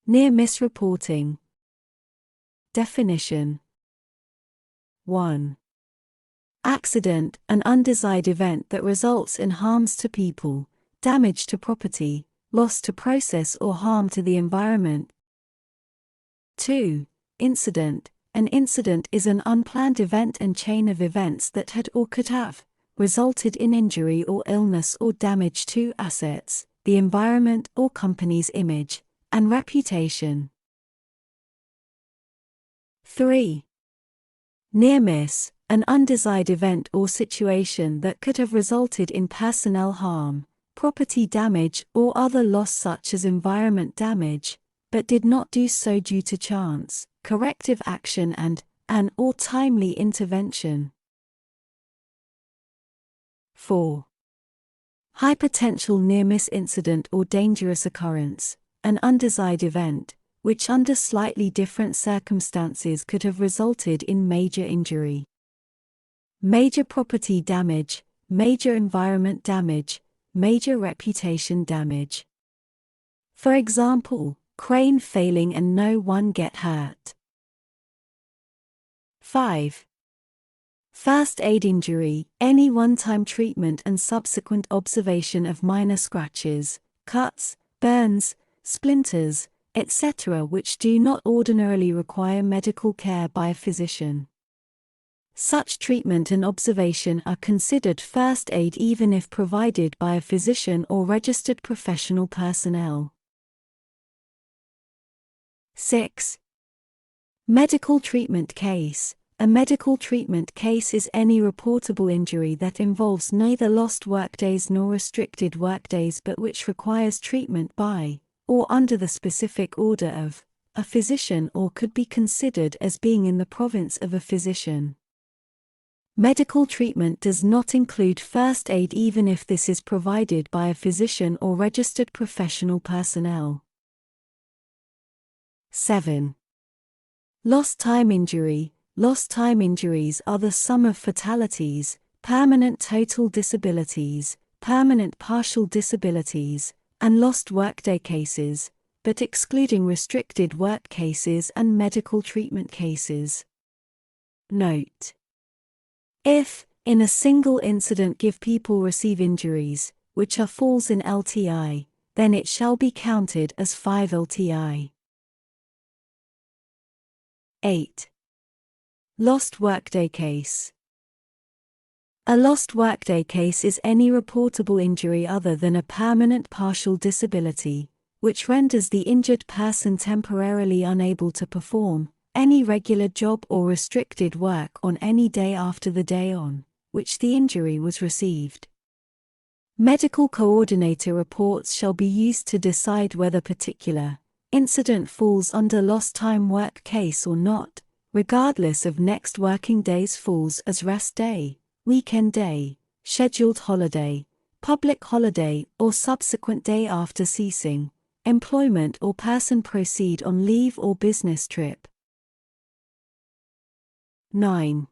Near-miss reporting. Definition. 1. Accident, an undesired event that results in harms to people, damage to property, loss to process or harm to the environment. 2. Incident. An incident is an unplanned event and chain of events that had or could have resulted in injury or illness or damage to assets, the environment or company's image and reputation. 3. Near-miss, an undesired event or situation that could have resulted in personnel harm, property damage or other loss such as environment damage, but did not do so due to chance, corrective action and an or timely intervention. 4. High potential near-miss incident or dangerous occurrence, an undesired event, which under slightly different circumstances could have resulted in major injury. Major property damage, major environment damage, major reputation damage. For example, crane failing and no one get hurt. 5. First aid injury, any one-time treatment and subsequent observation of minor scratches, cuts, burns, splinters, etc. which do not ordinarily require medical care by a physician. Such treatment and observation are considered first aid even if provided by a physician or registered professional personnel. 6. Medical treatment case. A medical treatment case is any reportable injury that involves neither lost workdays nor restricted workdays but which requires treatment by, or under the specific order of, a physician or could be considered as being in the province of a physician. Medical treatment does not include first aid even if this is provided by a physician or registered professional personnel. 7. Lost time injury. Lost time injuries are the sum of fatalities, permanent total disabilities, permanent partial disabilities, and lost workday cases, but excluding restricted work cases and medical treatment cases. Note: if, in a single incident people receive injuries, which are falls in LTI, then it shall be counted as 5 LTI. 8. Lost workday case. A lost workday case is any reportable injury other than a permanent partial disability, which renders the injured person temporarily unable to perform any regular job or restricted work on any day after the day on which the injury was received. Medical coordinator reports shall be used to decide whether particular incident falls under lost time work case or not, regardless of next working days falls as rest day, weekend day, scheduled holiday, public holiday or subsequent day after ceasing employment or person proceed on leave or business trip. 9.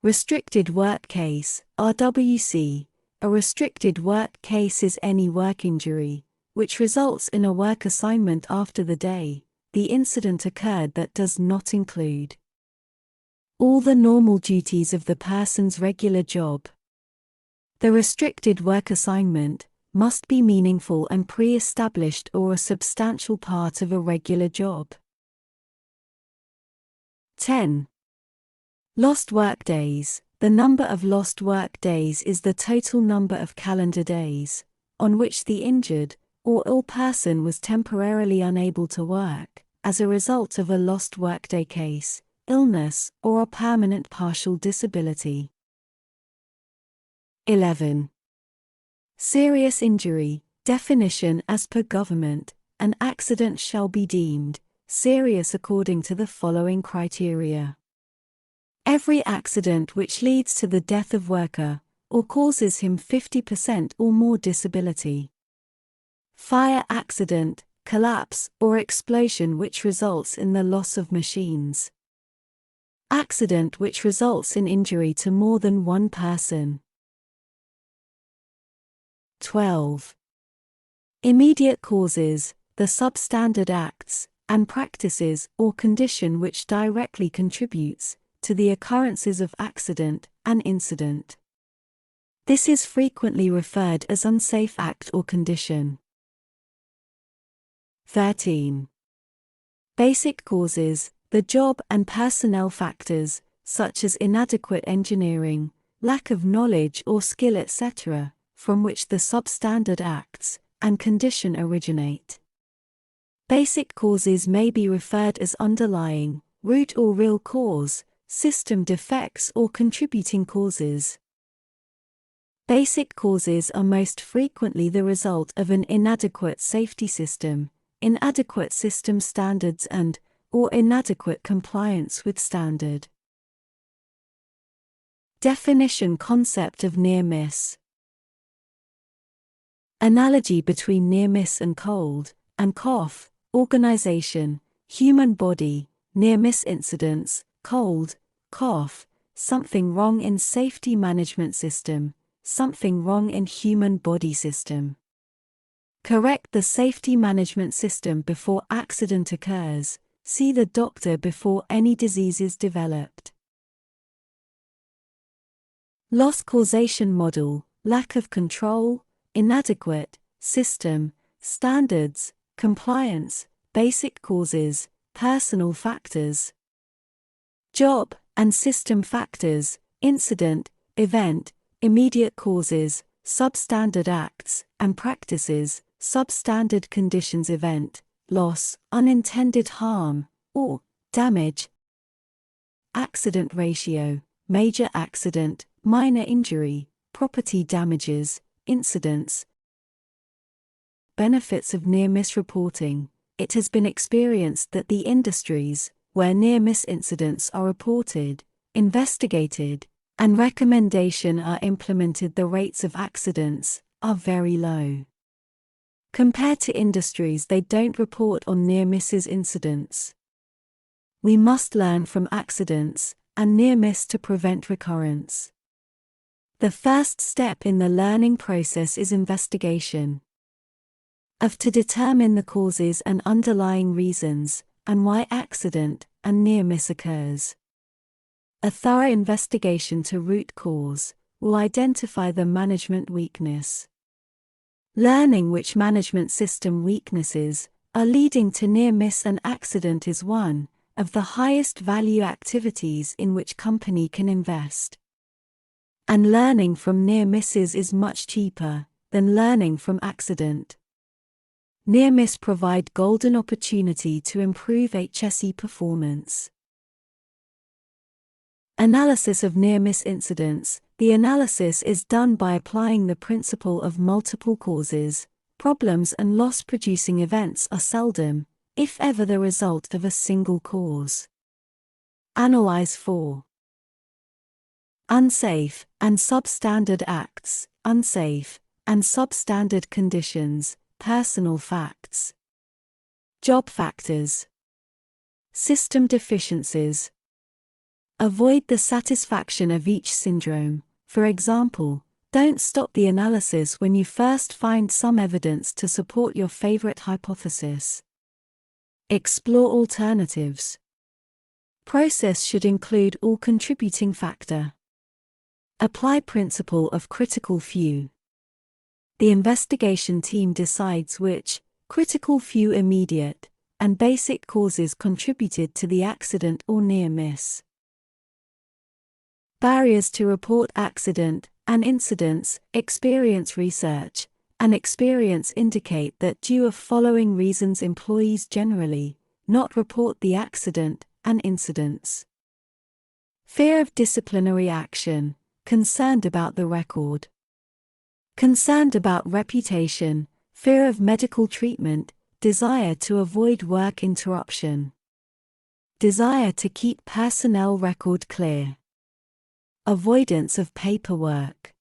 Restricted work case, RWC. A restricted work case is any work injury, which results in a work assignment after the day the incident occurred that does not include all the normal duties of the person's regular job. The restricted work assignment must be meaningful and pre-established or a substantial part of a regular job. 10. Lost work days. The number of lost work days is the total number of calendar days on which the injured or ill person was temporarily unable to work as a result of a lost workday case, illness, or a permanent partial disability. 11. Serious injury. Definition as per government. An accident shall be deemed serious according to the following criteria. Every accident which leads to the death of worker, or causes him 50% or more disability. Fire accident, collapse, or explosion which results in the loss of machines. Accident which results in injury to more than one person. 12. Immediate causes. the substandard acts and practices or condition which directly contributes to the occurrences of accident and incident. This is frequently referred as unsafe act or condition. 13. Basic causes, the job and personnel factors, such as inadequate engineering, lack of knowledge or skill etc., from which the substandard acts and condition originate. Basic causes may be referred as underlying, root or real cause, system defects or contributing causes. Basic causes are most frequently the result of an inadequate safety system, inadequate system standards or inadequate compliance with standard. Definition concept of near miss. Analogy between near miss and cold and cough, organization, human body, near miss incidents, cold, cough, something wrong in safety management system, something wrong in human body system. Correct the safety management system before accident occurs, see the doctor before any disease is developed. Loss causation model, lack of control, inadequate, system, standards, compliance, basic causes, personal factors. Job and system factors, incident, event, immediate causes, substandard acts and practices, substandard conditions event, loss, unintended harm, or damage. Accident ratio, major accident, minor injury, property damages, incidents. Benefits of near-miss reporting. It has been experienced that the industries, where near-miss incidents are reported, investigated, and recommendation are implemented, the rates of accidents are very low. Compared to industries they don't report on near misses incidents. We must learn from accidents and near miss to prevent recurrence. The first step in the learning process is investigation. To determine the causes and underlying reasons, and why accident and near miss occurs. A thorough investigation to root cause will identify the management weakness. Learning which management system weaknesses are leading to near miss and accident is one of the highest value activities in which company can invest. And learning from near misses is much cheaper than learning from accident. Near miss provide golden opportunity to improve HSE performance. Analysis of near-miss incidents. The analysis is done by applying the principle of multiple causes. Problems and loss-producing events are seldom, if ever, the result of a single cause. Analyze for unsafe and substandard acts, unsafe and substandard conditions, personal facts. Job factors. System deficiencies. Avoid the satisfaction of each syndrome. For example, don't stop the analysis when you first find some evidence to support your favorite hypothesis. Explore alternatives. Process should include all contributing factor. Apply principle of critical few. The investigation team decides which critical few immediate and basic causes contributed to the accident or near miss. Barriers to report accident and incidents. Experience research and experience indicate that due to following reasons employees generally not report the accident and incidents. Fear of disciplinary action, concerned about the record. Concerned about reputation, fear of medical treatment, desire to avoid work interruption. Desire to keep personnel record clear. Avoidance of paperwork.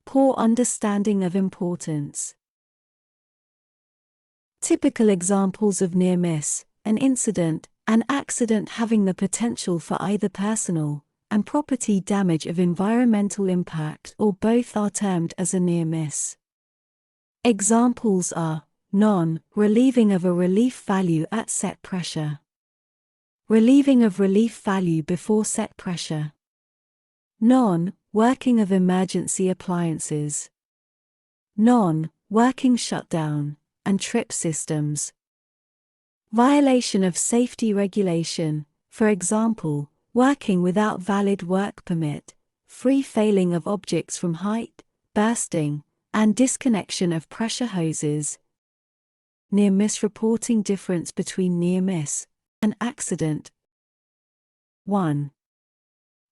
Poor understanding of importance. Typical examples of near miss, an incident, an accident having the potential for either personal and property damage of environmental impact or both are termed as a near miss. Examples are Non-relieving of a relief value at set pressure. Relieving of relief value before set pressure. Non-working of emergency appliances. Non-working shutdown and trip systems. Violation of safety regulation, for example, working without valid work permit, free falling of objects from height, bursting, and disconnection of pressure hoses. Near-miss reporting. Difference between near-miss and accident. 1.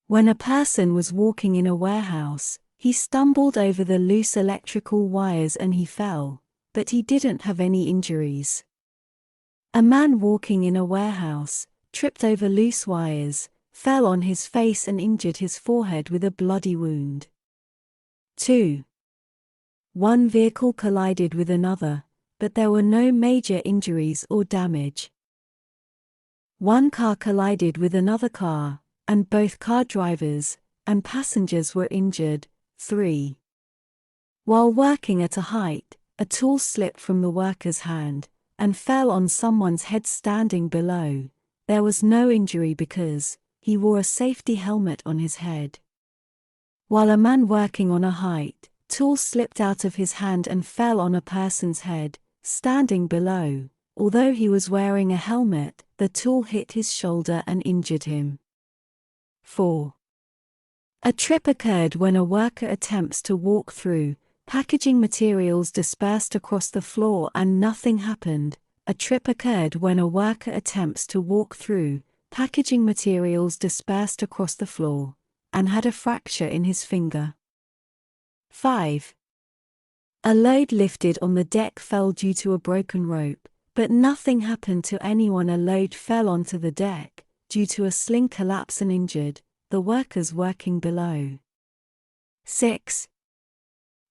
When a person was walking in a warehouse, he stumbled over the loose electrical wires and he fell, but he didn't have any injuries. A man walking in a warehouse tripped over loose wires, fell on his face and injured his forehead with a bloody wound. 2. One vehicle collided with another, but there were no major injuries or damage. One car collided with another car, and both car drivers and passengers were injured. 3. While working at a height, a tool slipped from the worker's hand and fell on someone's head standing below. There was no injury because he wore a safety helmet on his head. While a man working on a height, tool slipped out of his hand and fell on a person's head standing below. Although he was wearing a helmet, the tool hit his shoulder and injured him. 4. A trip occurred when a worker attempts to walk through packaging materials dispersed across the floor and nothing happened. A trip occurred when a worker attempts to walk through packaging materials dispersed across the floor and had a fracture in his finger. 5. A load lifted on the deck fell due to a broken rope, but nothing happened to anyone. A load fell onto the deck due to a sling collapse and injured the workers working below. 6.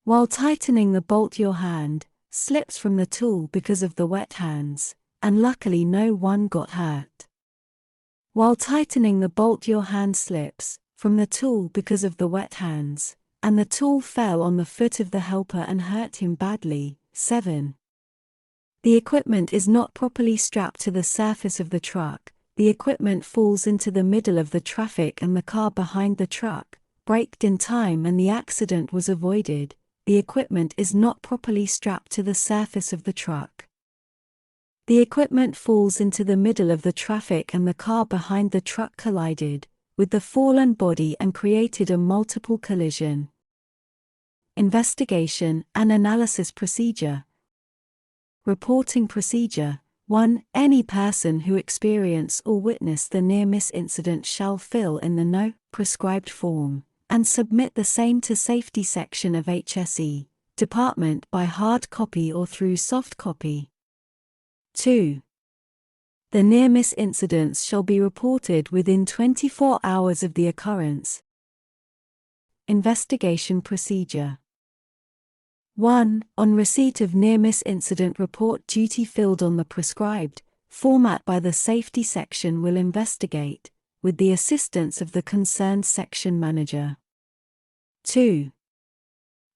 While tightening the bolt, your hand slips from the tool because of the wet hands, and luckily no one got hurt. While tightening the bolt, your hand slips from the tool because of the wet hands, and the tool fell on the foot of the helper and hurt him badly. 7. The equipment is not properly strapped to the surface of the truck. The equipment falls into the middle of the traffic and the car behind the truck braked in time and the accident was avoided. The equipment is not properly strapped to the surface of the truck. The equipment falls into the middle of the traffic and the car behind the truck collided with the fallen body and created a multiple collision. Investigation and analysis procedure. Reporting procedure. 1. Any person who experienced or witnessed the near-miss incident shall fill in the No. prescribed form and submit the same to Safety Section of HSE Department by hard copy or through soft copy. 2. The near-miss incidents shall be reported within 24 hours of the occurrence. Investigation procedure. 1. On receipt of near-miss incident report, duty filled on the prescribed format by the Safety Section will investigate, with the assistance of the concerned section manager. 2.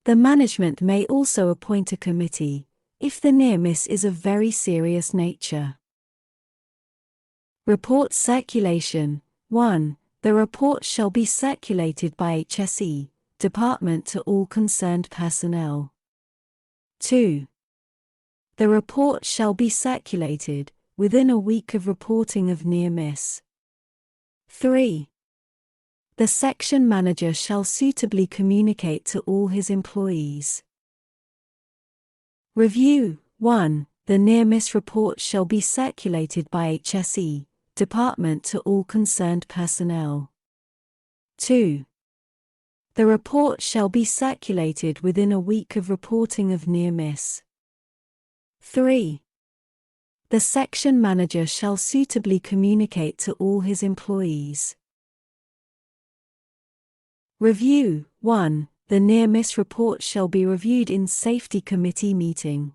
The management may also appoint a committee, if the near-miss is of very serious nature. Report circulation. 1. The report shall be circulated by HSE Department to all concerned personnel. 2. The report shall be circulated within a week of reporting of near-miss. 3. The section manager shall suitably communicate to all his employees. Review. 1. The near-miss report shall be circulated by HSE Department to all concerned personnel. 2. The report shall be circulated within a week of reporting of near-miss. 3. The section manager shall suitably communicate to all his employees. Review. 1. The near-miss report shall be reviewed in Safety Committee meeting.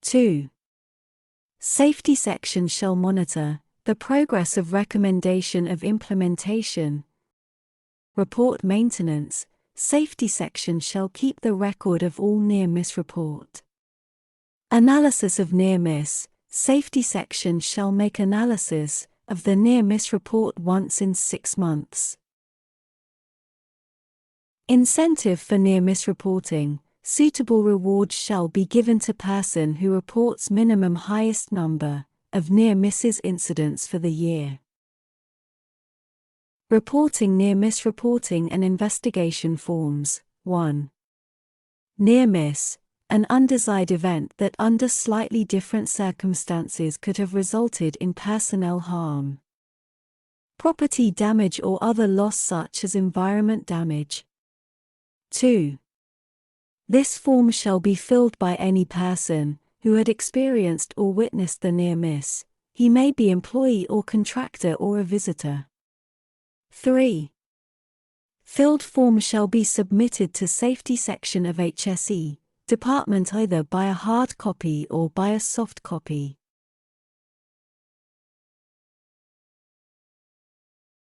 2. Safety Section shall monitor the progress of recommendation of implementation. Report maintenance. Safety Section shall keep the record of all near-miss report. Analysis of near miss. Safety section shall make analysis of the near miss report once in 6 months. Incentive for near miss reporting. Suitable reward shall be given to person who reports minimum highest number of near misses incidents for the year. Reporting near miss. Reporting and investigation forms. 1. Near miss. An undesired event that under slightly different circumstances could have resulted in personnel harm, property damage or other loss such as environment damage. 2. This form shall be filled by any person who had experienced or witnessed the near miss. He may be employee or contractor or a visitor. 3. Filled form shall be submitted to Safety Section of HSE Department either by a hard copy or by a soft copy.